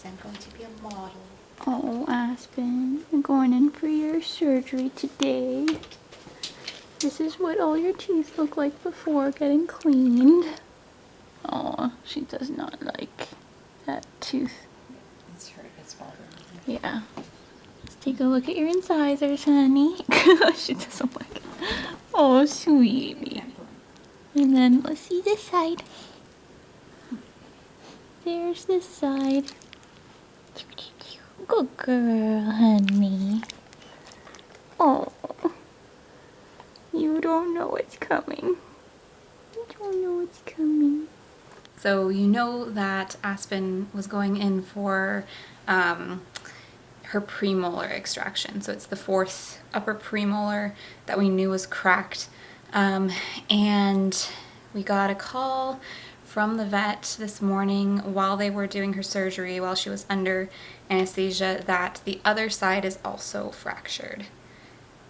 I'm going to be a model. Oh, Aspen, you're going in for your surgery today. This is what all your teeth look like before getting cleaned. Oh, she does not like that tooth. It's hurt, it's bothering me. Yeah. Let's take a look at your incisors, honey. She doesn't like it. Oh, sweetie. And then let's see this side. There's this side. Good girl, honey. Oh, you don't know what's coming. You don't know what's coming. So you know that Aspen was going in for her premolar extraction. So it's the fourth upper premolar that we knew was cracked. And we got a call from the vet this morning while they were doing her surgery, while she was under anesthesia, that the other side is also fractured.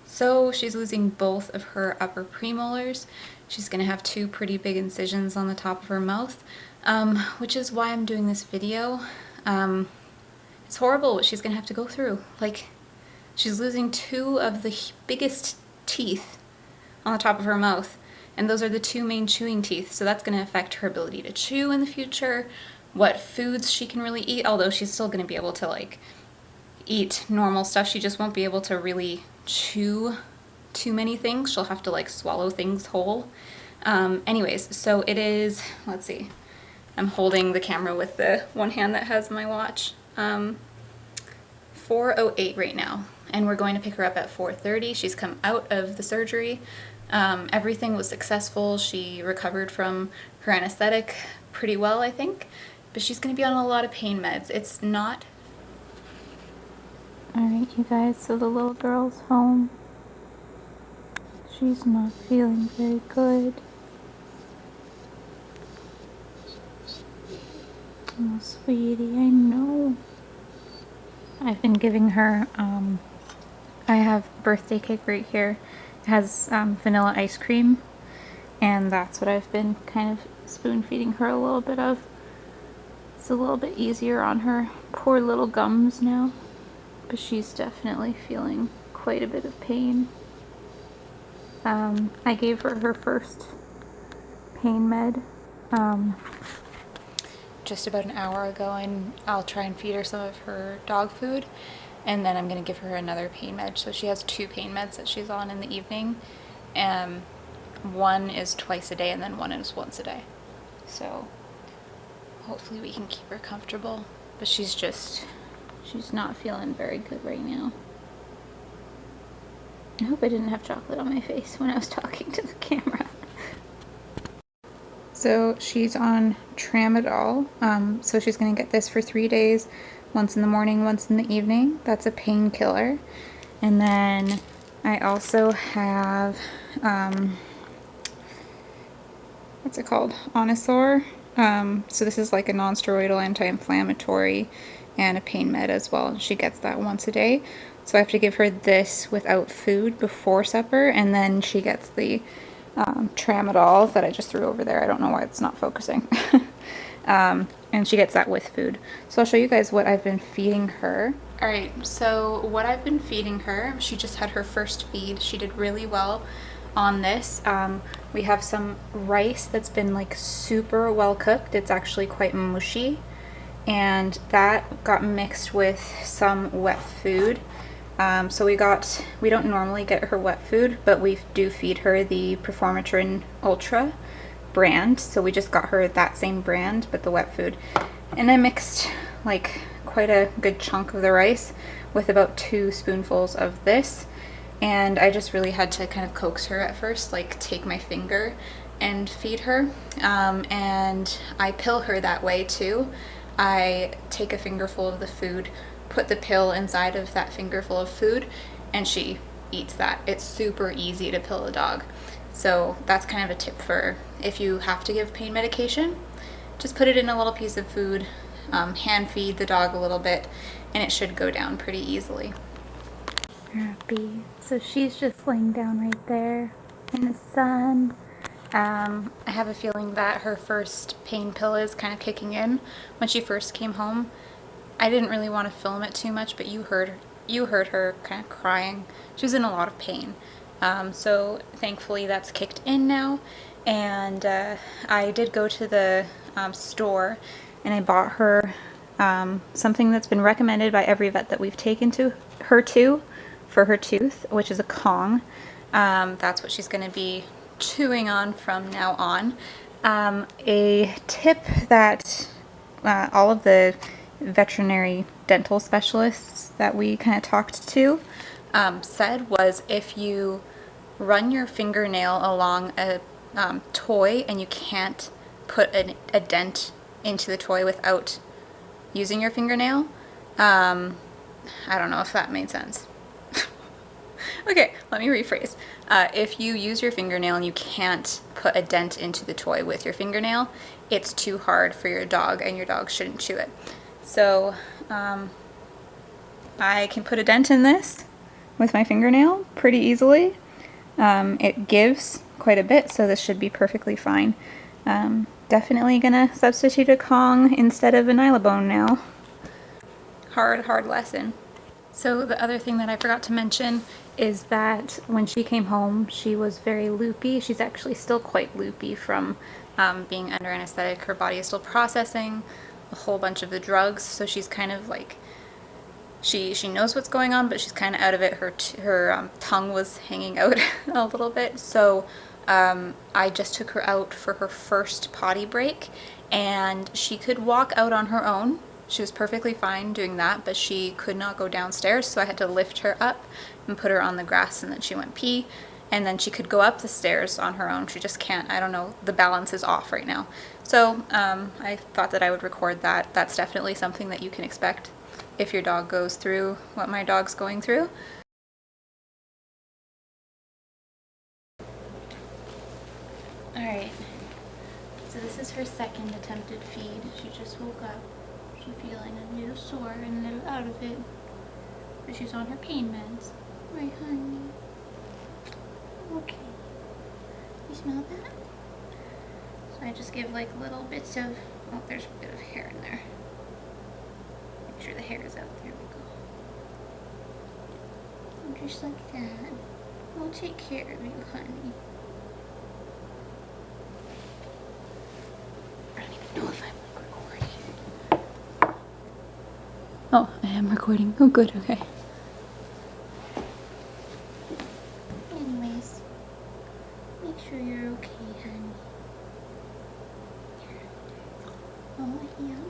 So she's losing both of her upper premolars. She's gonna have two pretty big incisions on the top of her mouth, which is why I'm doing this video. It's horrible what she's gonna have to go through. Like, she's losing two of the biggest teeth on the top of her mouth, and those are the two main chewing teeth, so that's gonna affect her ability to chew in the future, what foods she can really eat, although she's still gonna be able to like eat normal stuff. She just won't be able to really chew too many things. She'll have to like swallow things whole. Anyways, so it is, let's see, I'm holding the camera with the one hand that has my watch. 4:08 right now, and we're going to pick her up at 4:30. She's come out of the surgery. Everything was successful. She recovered from her anesthetic pretty well, I think, but she's going to be on a lot of pain meds. It's not... Alright, you guys, so the little girl's home. She's not feeling very good. Oh, sweetie, I know. I've been giving her, I have birthday cake right here. It has vanilla ice cream, and that's what I've been kind of spoon feeding her a little bit of. It's a little bit easier on her poor little gums now, but she's definitely feeling quite a bit of pain. I gave her her first pain med just about an hour ago, and I'll try and feed her some of her dog food, and then I'm going to give her another pain med. So she has two pain meds that she's on in the evening. One is twice a day, and then one is once a day. So hopefully we can keep her comfortable, but she's not feeling very good right now. I hope I didn't have chocolate on my face when I was talking to the camera. So she's on tramadol, so she's going to get this for 3 days, once in the morning, once in the evening. That's a painkiller. And then I also have, what's it called? Onisor. So this is like a non-steroidal anti-inflammatory and a pain med as well. She gets that once a day. So I have to give her this without food before supper, and then she gets the tramadol that I just threw over there. I don't know why it's not focusing. And she gets that with food. So I'll show you guys what I've been feeding her. Alright, so what I've been feeding her, she just had her first feed. She did really well on this. We have some rice that's been like super well cooked. It's actually quite mushy, and that got mixed with some wet food. So we don't normally get her wet food, but we do feed her the Performatrin Ultra brand. So we just got her that same brand, but the wet food. And I mixed like quite a good chunk of the rice with about 2 spoonfuls of this. And I just really had to kind of coax her at first, like take my finger and feed her. And I pill her that way too. I take a fingerful of the food, put the pill inside of that fingerful of food, and she eats that. It's super easy to pill a dog. So that's kind of a tip for if you have to give pain medication, just put it in a little piece of food, hand feed the dog a little bit, and it should go down pretty easily. Happy. So she's just laying down right there in the sun. I have a feeling that her first pain pill is kind of kicking in. When she first came home, I didn't really want to film it too much, but you heard her kind of crying. She was in a lot of pain. So thankfully that's kicked in now. And I did go to the store and I bought her something that's been recommended by every vet that we've taken to her to for her tooth, which is a Kong. That's what she's going to be chewing on from now on. A tip that all of the veterinary dental specialists that we kind of talked to said was if you run your fingernail along a toy and you can't put a dent into the toy without using your fingernail, I don't know if that made sense. Okay, let me rephrase. If you use your fingernail and you can't put a dent into the toy with your fingernail, it's too hard for your dog and your dog shouldn't chew it. So I can put a dent in this with my fingernail pretty easily. It gives quite a bit, so this should be perfectly fine. Definitely gonna substitute a Kong instead of a Nylabone now. Hard lesson. So the other thing that I forgot to mention is that when she came home, she was very loopy. She's actually still quite loopy from being under anesthetic. Her body is still processing a whole bunch of the drugs, so she's kind of like, she knows what's going on, but she's kind of out of it. Her tongue was hanging out a little bit, so I just took her out for her first potty break, and she could walk out on her own. She was perfectly fine doing that, but she could not go downstairs, so I had to lift her up and put her on the grass, and then she went pee, and then she could go up the stairs on her own. She just can't. I don't know. The balance is off right now. So I thought that I would record that. That's definitely something that you can expect if your dog goes through what my dog's going through. Alright, so this is her second attempted feed. She just woke up. She's feeling a little sore and a little out of it, but she's on her pain meds. Right, honey? Okay. You smell that? So I just give like little bits of, oh, there's a bit of hair in there. Make sure the hair is out. There we go. Just like that. We'll take care of you, honey. I don't even know if I'm recording. Oh, I am recording. Oh, good. Okay. Anyways, make sure you're okay, honey. Oh, yum.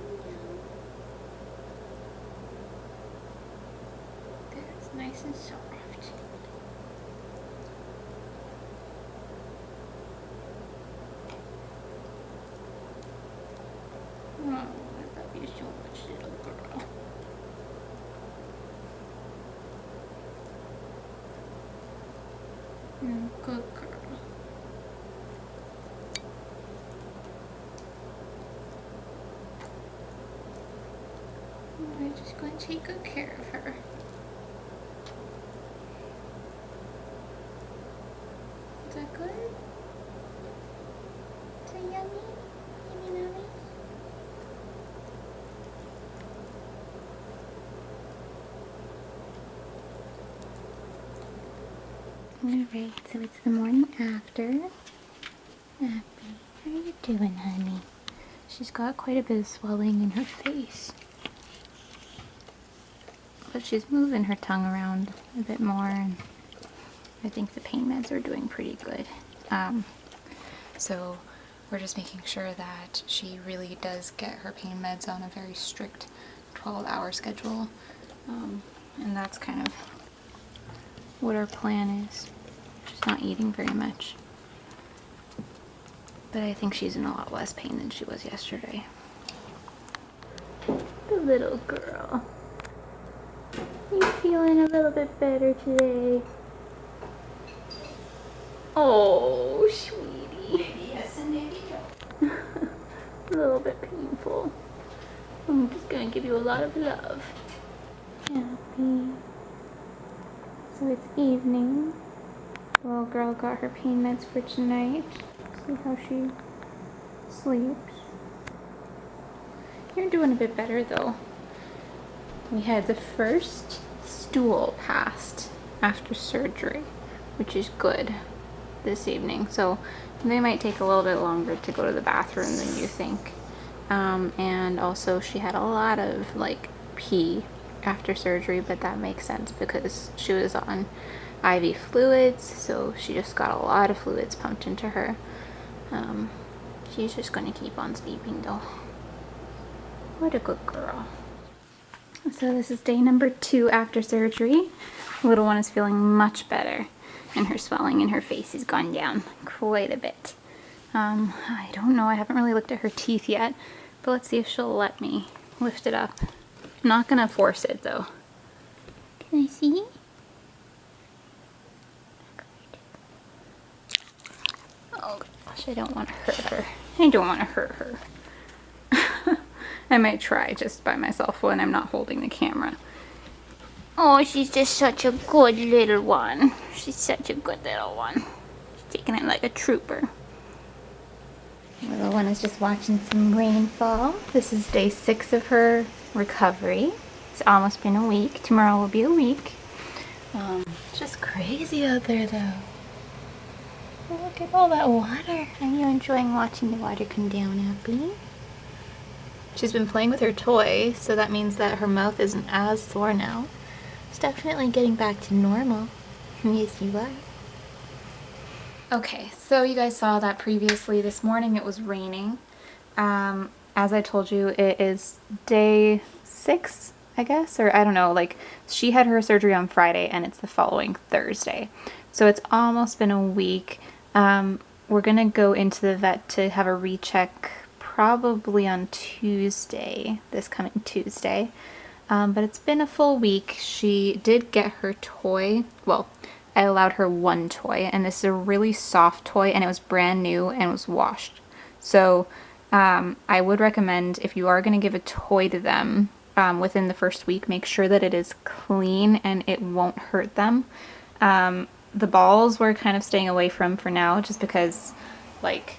That's nice and soft. Oh, I love you so much, little girl. Good girl. We're just going to take good care of her. Is that good? Is that yummy? Yummy, yummy? Alright, so it's the morning after. Abby, how are you doing, honey? She's got quite a bit of swelling in her face. But she's moving her tongue around a bit more, and I think the pain meds are doing pretty good. So we're just making sure that she really does get her pain meds on a very strict 12-hour schedule. And that's kind of what our plan is. She's not eating very much. But I think she's in a lot less pain than she was yesterday. The little girl. You feeling a little bit better today? Oh, sweetie. Maybe yes and maybe no. A little bit painful. I'm just gonna give you a lot of love. Happy. So it's evening. The little girl got her pain meds for tonight. See how she sleeps. You're doing a bit better though. We had the first stool passed after surgery, which is good this evening. So they might take a little bit longer to go to the bathroom than you think. And also she had a lot of like pee after surgery, but that makes sense because she was on IV fluids, so she just got a lot of fluids pumped into her. She's just gonna keep on sleeping though. What a good girl. So this is day number 2 after surgery. The little one is feeling much better, and her swelling in her face has gone down quite a bit. I don't know, I haven't really looked at her teeth yet, but let's see if she'll let me lift it up. I'm not gonna force it though. Can I see? Oh gosh, I don't want to hurt her. I don't want to hurt her. I might try just by myself when I'm not holding the camera. Oh, she's just such a good little one. She's such a good little one. She's taking it like a trooper. The little one is just watching some rainfall. This is day 6 of her recovery. It's almost been a week. Tomorrow will be a week. It's just crazy out there though. Look at all that water. Are you enjoying watching the water come down, Abby? She's been playing with her toy, so that means that her mouth isn't as sore now. It's definitely getting back to normal. Yes, you are. Okay, so you guys saw that previously this morning it was raining. As I told you, it is day 6, I guess, or I don't know, like she had her surgery on Friday and it's the following Thursday. So it's almost been a week. We're gonna go into the vet to have a recheck probably on Tuesday, this coming Tuesday. But it's been a full week. She did get her toy. Well, I allowed her one toy, and this is a really soft toy, and it was brand new and was washed. So I would recommend if you are going to give a toy to them within the first week, make sure that it is clean and it won't hurt them. The balls we're kind of staying away from for now, just because like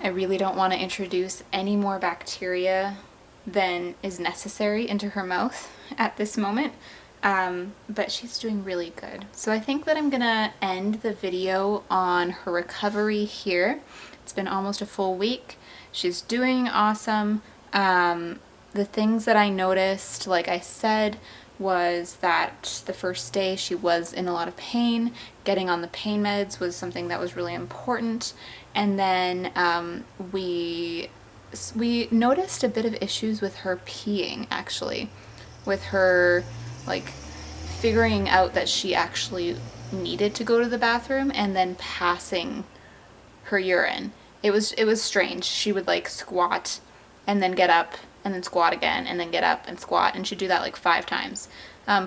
I really don't want to introduce any more bacteria than is necessary into her mouth at this moment. But she's doing really good. So I think that I'm gonna end the video on her recovery here. It's been almost a full week. She's doing awesome. The things that I noticed, like I said, was that the first day she was in a lot of pain. Getting on the pain meds was something that was really important. And then we noticed a bit of issues with her peeing, actually, with her like figuring out that she actually needed to go to the bathroom and then passing her urine. It was strange. She would like squat and then get up and then squat again and then get up and squat, and she'd do that like 5 times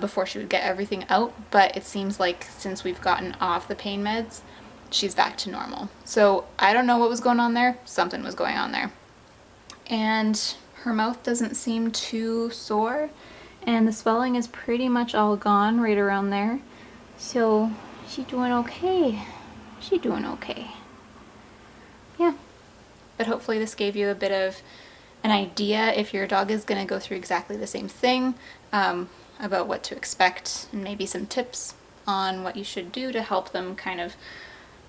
before she would get everything out. But it seems like since we've gotten off the pain meds, she's back to normal. So I don't know what was going on there. Something was going on there. And her mouth doesn't seem too sore, and the swelling is pretty much all gone right around there. So she's doing okay. She's doing okay. Yeah. But hopefully this gave you a bit of an idea if your dog is going to go through exactly the same thing, about what to expect, and maybe some tips on what you should do to help them kind of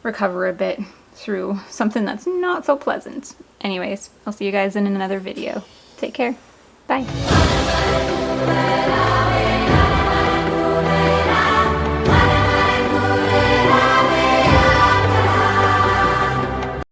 recover a bit through something that's not so pleasant. Anyways, I'll see you guys in another video. Take care. Bye.